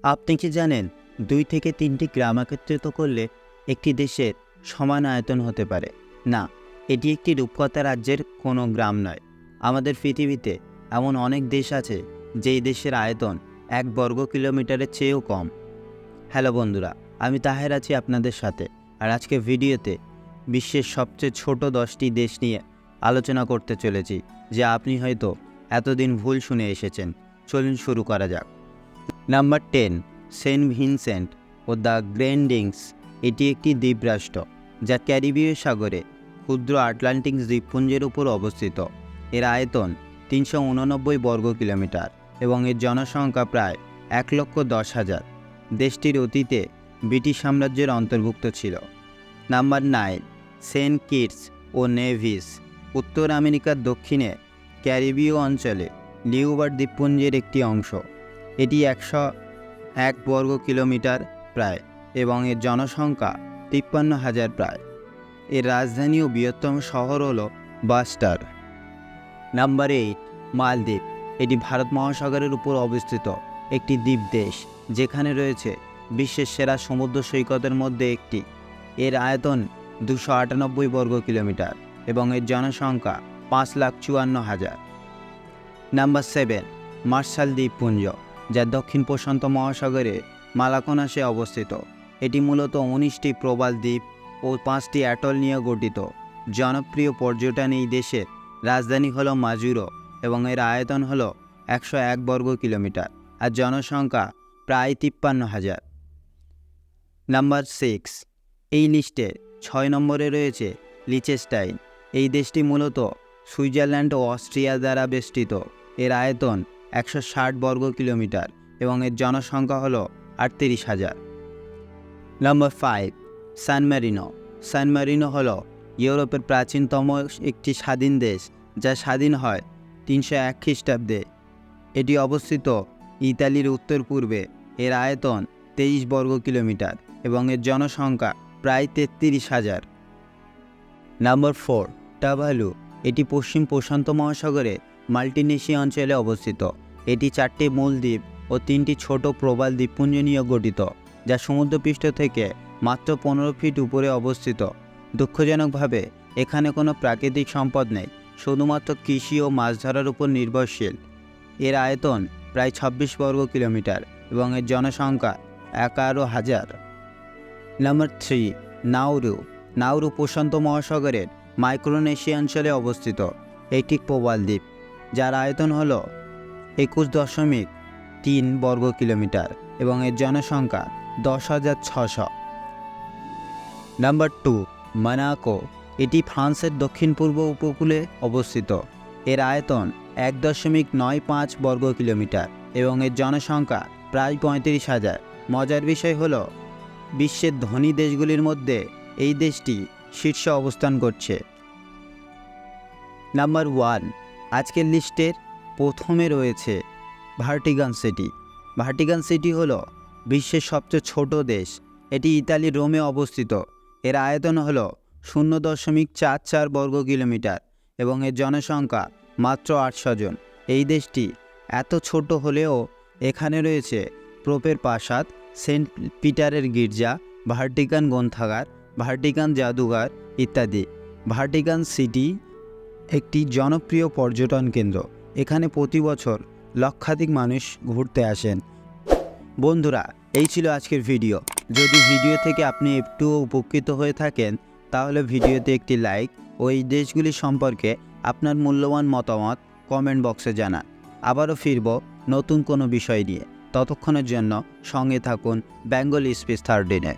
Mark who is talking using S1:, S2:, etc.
S1: আপনি কি জানেন 2 থেকে 3টি গ্রাম একত্রিত করলে একটি দেশের সমান আয়তন হতে পারে? না, এটি একটি রূপকথা রাজ্যের কোনো গ্রাম নয়। আমাদের পৃথিবীতে এমন অনেক দেশ আছে যেই দেশের আয়তন 1 বর্গ কিলোমিটারের চেয়েও কম। হ্যালো বন্ধুরা, আমি তাহের আছি আপনাদের সাথে। আর আজকে ভিডিওতে বিশ্বের সবচেয়ে ছোট 10টি দেশ নিয়ে আলোচনা করতে চলেছি, যা আপনি হয়তো এতদিন ভুল শুনে এসেছেন। চলুন শুরু করা যাক। নাম্বার 10, সেন্ট ভিনসেন্ট ও দ্য গ্রেনাডিনস। এটি একটি দ্বীপরাষ্ট্র যা ক্যারিবীয় সাগরে ক্ষুদ্র আটলান্টিক দ্বীপপুঞ্জের উপর অবস্থিত। এর আয়তন 389 বর্গ কিলোমিটার এবং এর জনসংখ্যা প্রায় 1,10,000। দেশটির অতীতে ব্রিটিশ সাম্রাজ্যের অন্তর্ভুক্ত ছিল। নাম্বার 9, সেন্ট কিটস ও নেভিস। উত্তর আমেরিকার দক্ষিণে ক্যারিবীয় অঞ্চলে নিকোবর দ্বীপপুঞ্জের একটি অংশ। এটি 101 বর্গ কিলোমিটার প্রায় এবং এর জনসংখ্যা 53,000 প্রায়। এর রাজধানী ও বৃহত্তম শহর হল বাস্টার। নাম্বার 8, মালদ্বীপ। এটি ভারত মহাসাগরের উপর অবস্থিত একটি দ্বীপ দেশ, যেখানে রয়েছে বিশ্বের সেরা সমুদ্র সৈকতের মধ্যে একটি। এর আয়তন 298 বর্গ কিলোমিটার এবং এর জনসংখ্যা 5,54,000। নাম্বার 7, মার্শাল দ্বীপপুঞ্জ, যা দক্ষিণ প্রশান্ত মহাসাগরে মালাকোনাসে অবস্থিত। এটি মূলত 19টি প্রবাল দ্বীপ ও 5টি অ্যাটল নিয়ে গঠিত। জনপ্রিয় পর্যটন এই দেশের রাজধানী হলো মাজুরো এবং এর আয়তন হলো 101 বর্গ কিলোমিটার আর জনসংখ্যা প্রায় 53,000। নাম্বার 6, এই লিস্টে 6 নম্বরে রয়েছে লিচেস্টাইন। এই দেশটি মূলত সুইজারল্যান্ড ও অস্ট্রিয়া দ্বারা বেষ্টিত। এর আয়তন 160 বর্গ কিলোমিটার এবং এর জনসংখ্যা হল 38,000। নাম্বার 5, সান মেরিনো। সান মেরিনো হল ইউরোপের প্রাচীনতম একটি স্বাধীন দেশ, যা স্বাধীন হয় 301 খ্রিস্টাব্দে। এটি অবস্থিত ইতালির উত্তর পূর্বে। এর আয়তন 23 বর্গ কিলোমিটার এবং এর জনসংখ্যা প্রায় 33,000। নাম্বার 4, টাভালু। এটি পশ্চিম প্রশান্ত মহাসাগরে মাল্টিনেশিয়া অঞ্চলে অবস্থিত। এটি 4টি মূল দ্বীপ ও 3টি ছোট প্রবাল দ্বীপপুঞ্জ নিয়ে গঠিত, যা সমুদ্রপৃষ্ঠ থেকে মাত্র 15 ফিট উপরে অবস্থিত। দুঃখজনকভাবে এখানে কোনো প্রাকৃতিক সম্পদ নেই, শুধুমাত্র কৃষি ও মাছ ধরার উপর নির্ভরশীল। এর আয়তন প্রায় 26 বর্গ কিলোমিটার এবং এর জনসংখ্যা 11,000। Number 3, Nauru. নাউরু প্রশান্ত মহাসাগরের মাইক্রোনেশিয়া অঞ্চলে অবস্থিত একটি প্রবাল দ্বীপ, যার আয়তন হল 21.3 বর্গ কিলোমিটার এবং এর জনসংখ্যা 10,600। Number 2, Monaco. এটি ফ্রান্সের দক্ষিণ পূর্ব উপকূলে অবস্থিত। এর আয়তন 1.95 বর্গ কিলোমিটার এবং এর জনসংখ্যা প্রায় 35,000। মজার বিষয় হল বিশ্বের ধনী দেশগুলির মধ্যে এই দেশটি শীর্ষে অবস্থান করছে। নাম্বার 1, আজকের লিস্টের প্রথমে রয়েছে ভাটিকান সিটি। ভাটিকান সিটি হলো বিশ্বের সবচেয়ে ছোট দেশ। এটি ইতালির রোমে অবস্থিত। এর আয়তন হলো 0.44 বর্গ কিলোমিটার এবং এর জনসংখ্যা মাত্র 800 জন। এই দেশটি এত ছোট হলেও এখানে রয়েছে পোপের প্রাসাদ, সেন্ট পিটারের গির্জা, ভাটিকান গ্রন্থাগার, ভাটিকান জাদুঘর ইত্যাদি। ভাটিকান সিটি একটি জনপ্রিয় পর্যটন কেন্দ্র। এখানে প্রতি বছর লক্ষাধিক মানুষ ঘুরতে আসেন। বন্ধুরা, এই ছিল আজকের ভিডিও। যদি ভিডিও থেকে আপনি একটুও উপকৃত হয়ে থাকেন, তাহলে ভিডিওতে একটি লাইক ও এই দেশগুলি সম্পর্কে আপনার মূল্যবান মতামত কমেন্ট বক্সে জানান। আবারও ফিরব নতুন কোনো বিষয় নিয়ে। ততক্ষণের জন্য সঙ্গে থাকুন বেঙ্গলি স্পিচ 13-এ।